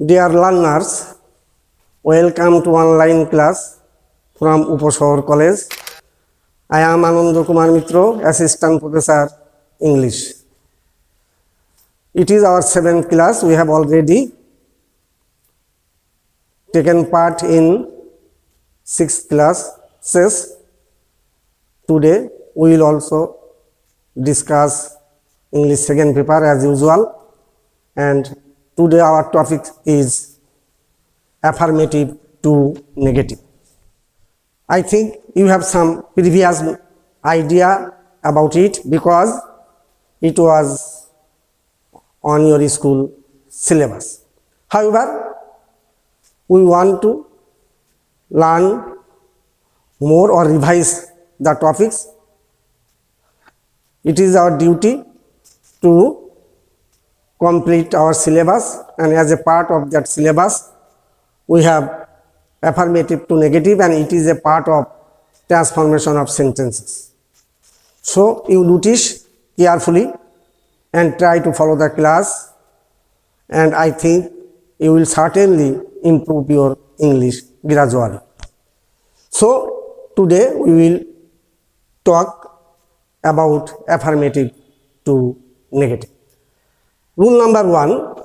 Dear learners, welcome to online class from Uposahar College. I am Ananda Kumar Mitro, Assistant Professor English. It is our 7th class. We have already taken part in 6 classes. Today we will also discuss English second paper as usual, and today our topic is affirmative to negative. I think you have some previous idea about it because it was on your school syllabus. However, we want to learn more or revise the topics. It is our duty to complete our syllabus, and as a part of that syllabus we have affirmative to negative, and it is a part of transformation of sentences. So you notice carefully and try to follow the class, and I think you will certainly improve your English gradually. So today we will talk about affirmative to negative. Rule number 1,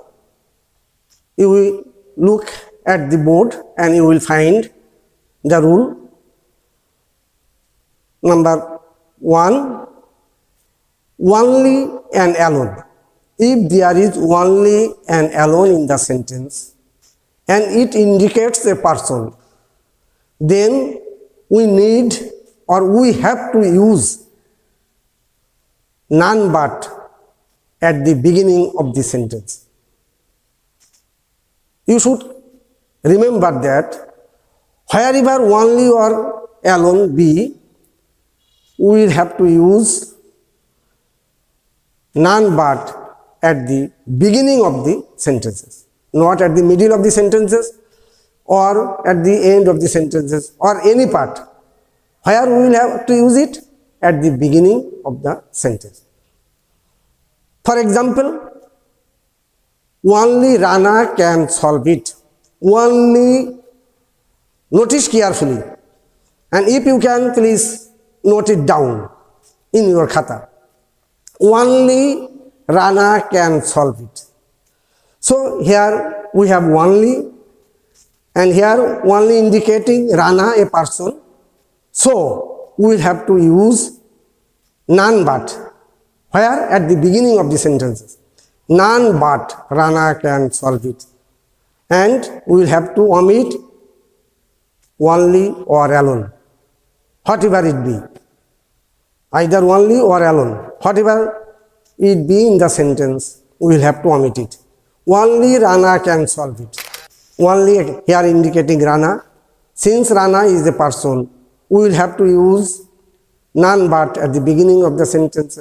you will look at the board and you will find the rule. Number 1, only and alone. If there is only and alone in the sentence and it indicates a person, then we need or we have to use none but at the beginning of the sentence. You should remember that wherever only or alone be, we will have to use none but at the beginning of the sentences, not at the middle of the sentences or at the end of the sentences or any part. Where we will have to use it? At the beginning of the sentence. For example, only Rana can solve it. Only, notice carefully, and if you can, please note it down in your khata. Only Rana can solve it. So here we have only, and here only indicating Rana, a person. So we will have to use none but. Where? At the beginning of the sentences. None but Rana can solve it. And we will have to omit only or alone, whatever it be. Either only or alone, whatever it be in the sentence, we will have to omit it. Only Rana can solve it. Only here indicating Rana. Since Rana is a person, we will have to use none but at the beginning of the sentence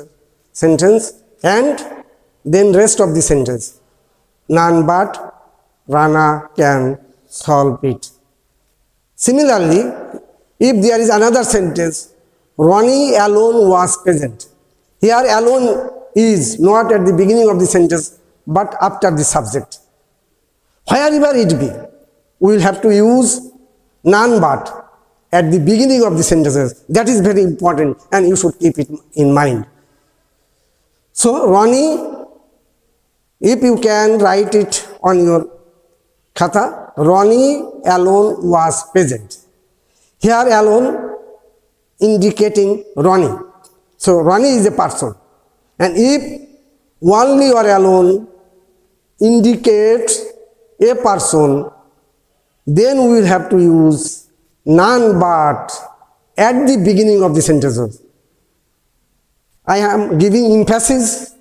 and then rest of the sentence. None but Rana can solve it. Similarly, if there is another sentence, Ronnie alone was present. Here alone is not at the beginning of the sentence but after the subject. Wherever it be, we will have to use none but at the beginning of the sentences. That is very important and you should keep it in mind. So Ronnie, if you can write it on your khata, Ronnie alone was present. Here alone indicating Ronnie. So Ronnie is a person. And if only or alone indicates a person, then we will have to use none but at the beginning of the sentences. I am giving emphasis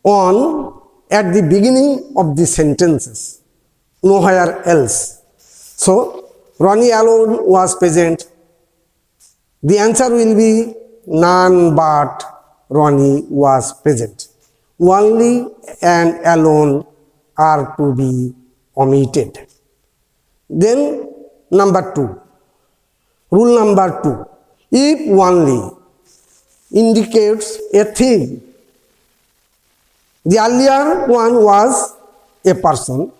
on at the beginning of the sentences, nowhere else. So, Ronnie alone was present. The answer will be none but Ronnie was present. Only and alone are to be omitted. Then number 2, rule number 2, if only indicates a thing. The earlier one was a person,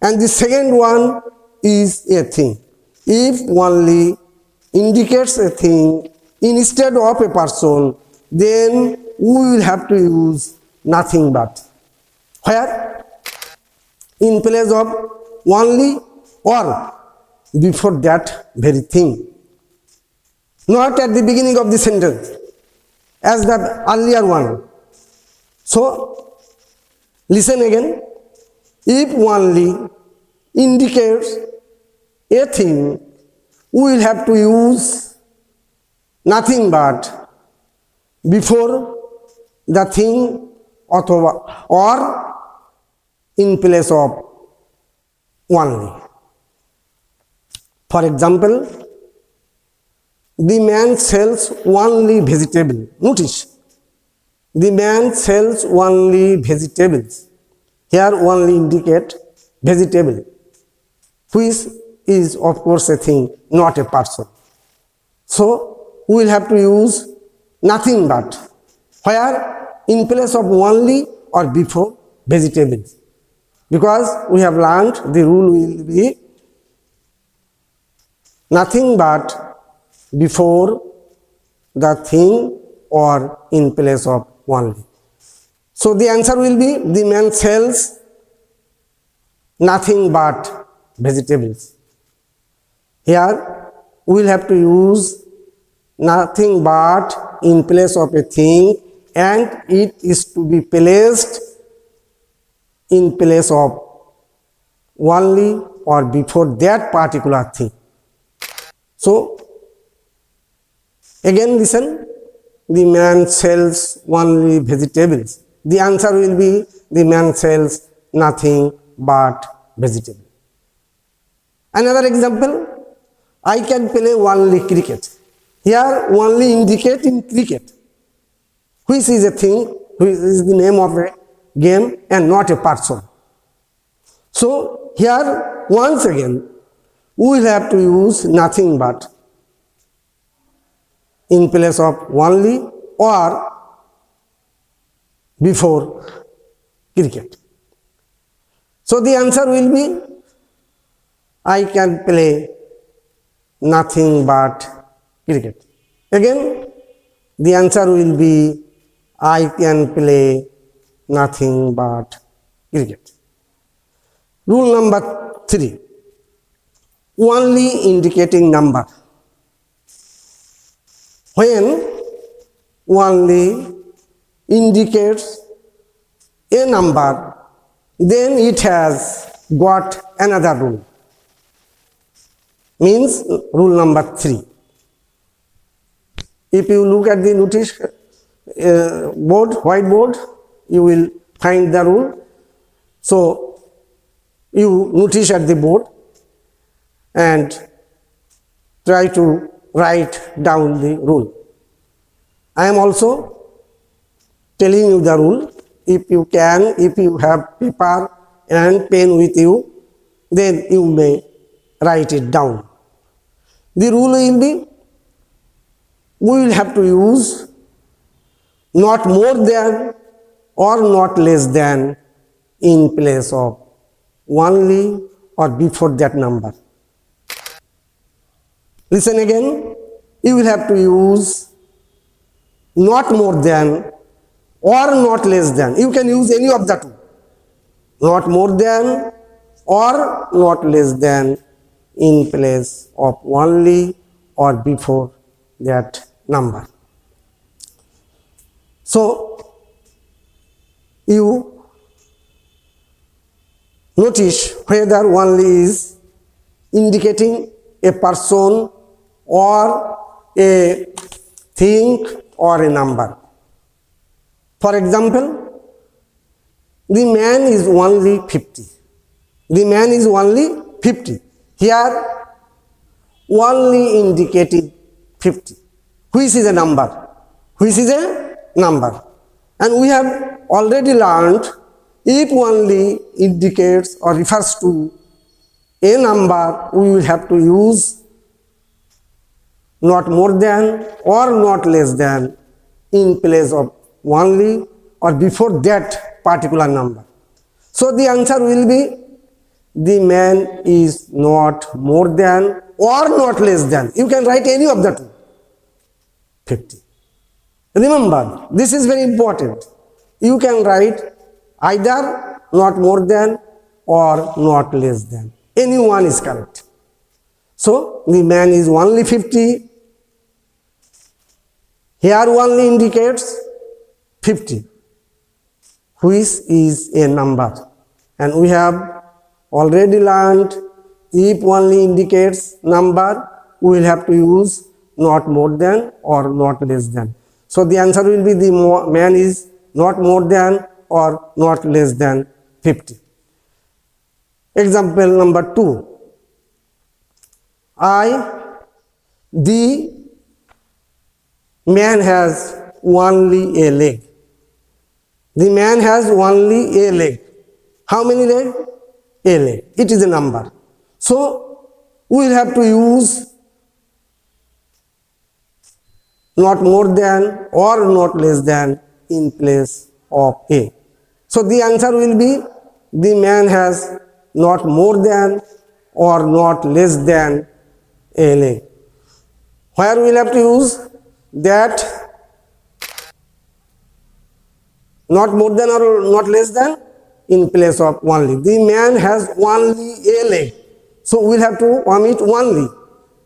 And the second one is a thing. If only indicates a thing instead of a person, then we will have to use nothing but. Where? In place of only or before that very thing. Not at the beginning of the sentence as the earlier one. So, listen again. If only indicates a thing, we will have to use nothing but before the thing or in place of only. For example, the man sells only vegetable. Notice, the man sells only vegetables. Here only indicate vegetable, which is of course a thing, not a person. So we will have to use nothing but, where in place of only or before vegetables. Because we have learned the rule will be nothing but before the thing or in place of only. So the answer will be the man sells nothing but vegetables. Here we will have to use nothing but in place of a thing, and it is to be placed in place of only or before that particular thing. So again listen, the man sells only vegetables. The answer will be the man sells nothing but vegetable. Another example, I can play only cricket. Here only indicate in cricket, which is a thing, which is the name of a game and not a person. So here once again we will have to use nothing but in place of only or before cricket. So the answer will be I can play nothing but cricket. Again the answer will be I can play nothing but cricket. Rule number 3, only indicating number. When only indicates a number, then it has got another rule. Means rule number 3. If you look at the notice board, whiteboard, you will find the rule. So you notice at the board and try to write down the rule. I am also telling you the rule. If you can, if you have paper and pen with you, then you may write it down. The rule will be, we will have to use not more than or not less than in place of only or before that number. Listen again, you will have to use not more than or not less than. You can use any of the two. Not more than or not less than in place of only or before that number. So you notice whether only is indicating a person or a thing or a number. For example, the man is only 50. The man is only 50. Here only indicated 50, which is a number. Which is a number. And we have already learned if only indicates or refers to a number, we will have to use not more than or not less than in place of only or before that particular number. So the answer will be the man is not more than or not less than. You can write any of the two. 50. Remember, this is very important. You can write either not more than or not less than. Any one is correct. So, the man is only 50. Here only indicates 50, which is a number. And we have already learned if only indicates number, we will have to use not more than or not less than. So the answer will be the man is not more than or not less than 50. Example number 2. The man has only a leg. The man has only a leg. How many legs? A leg. It is a number. So we will have to use not more than or not less than in place of a. So the answer will be the man has not more than or not less than a leg. Where we will have to use that not more than or not less than in place of only. The man has only a leg. So we will have to omit only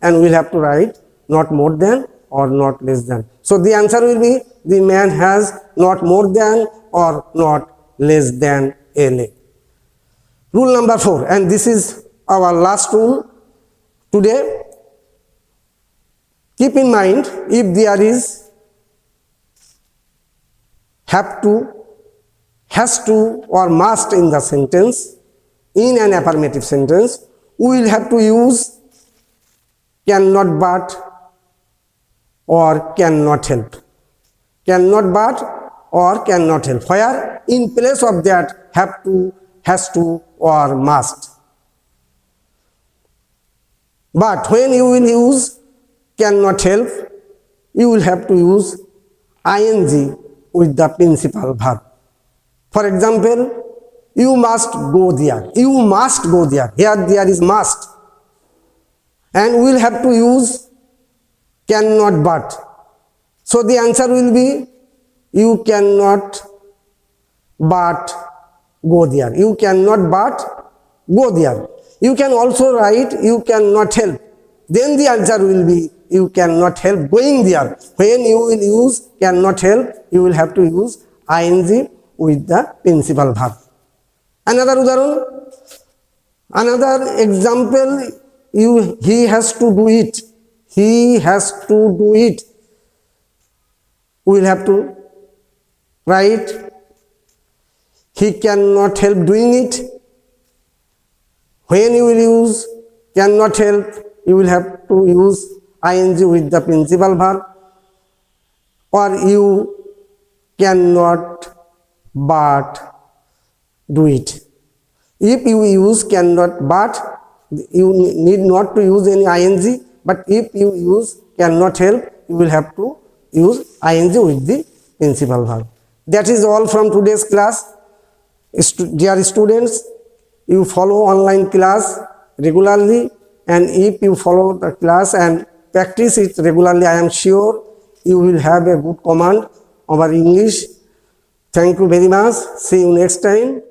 and we will have to write not more than or not less than. So the answer will be the man has not more than or not less than a leg. Rule number 4, and this is our last rule today. Keep in mind, if there is have to, has to or must in the sentence, in an affirmative sentence, we will have to use cannot but or cannot help. Cannot but or cannot help. Where in place of that have to, has to or must. But when you will use cannot help, you will have to use ing with the principal verb. For example, you must go there. You must go there. Here there is must. And we will have to use cannot but. So the answer will be you cannot but go there. You cannot but go there. You can also write you cannot help. Then the answer will be you cannot help going there. When you will use cannot help, you will have to use ing with the principal verb. Another udaharan, another example, he has to do it. He has to do it. We will have to write he cannot help doing it. When you will use cannot help, you will have to use ing with the principal verb, or you cannot but do it. If you use cannot but, you need not to use any ing, but if you use cannot help, you will have to use ing with the principal verb. That is all from today's class. Dear students, you follow online class regularly, and if you follow the class and practice it regularly, I am sure you will have a good command over English. Thank you very much. See you next time.